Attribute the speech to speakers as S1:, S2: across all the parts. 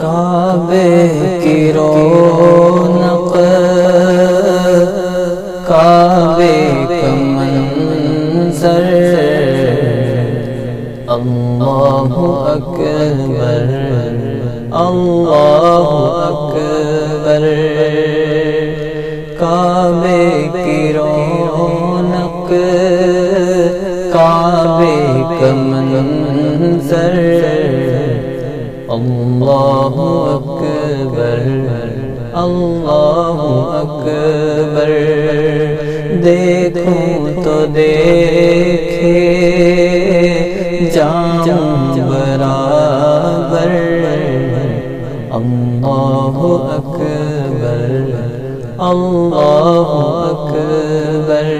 S1: کعبے کی رونق، کعبے کا منظر، اللہ اکبر اللہ اکبر، کعبے کی رونق، کعبے کا منظر، اللہ اکبر اللہ اکبر، دیکھوں تو دیکھے جاؤں برابر، اللہ اکبر اللہ اکبر،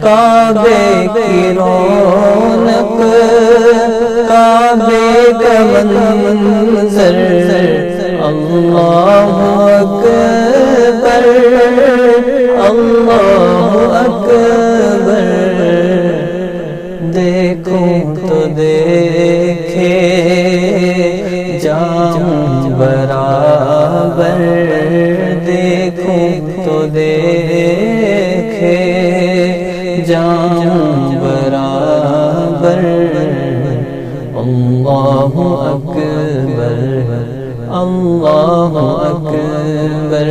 S1: کعبے کی رونق، کعبے کا منظر، اللہ اکبر اللہ اکبر، دیکھوں تو دیکھے جاؤں برابر، دیکھوں تو دیکھے جاؤں برابر، اللہ اکبر اللہ اکبر،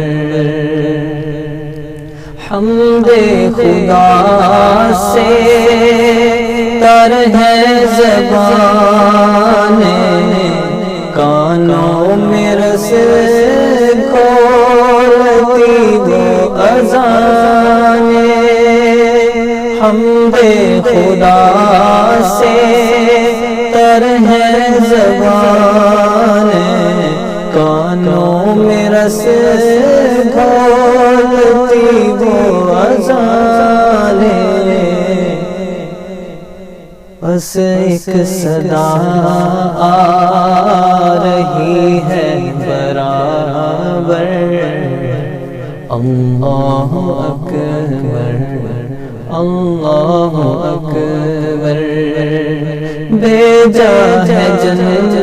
S1: حمد خدا سے تر ہے زبان، کانوں میں رس کھولتی وہ اذان، حمد خدا سے تر ہے زبان، کانوں میں رس کھولتی وہ اذان، بس ایک صدا آ رہی ہے برابر، اللہ اکبر اللہ اکبر، بھیجا ہے جنت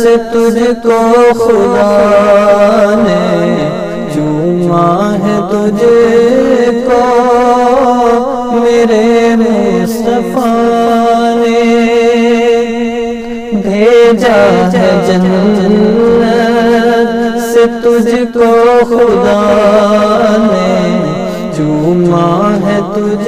S1: سے تجھ کو خدا نے، چوما ہے تجھ کو میرے مصطفیٰ نے، بھیجا ہے جنت سے تجھ کو خدا نے، چوما ہے تجھ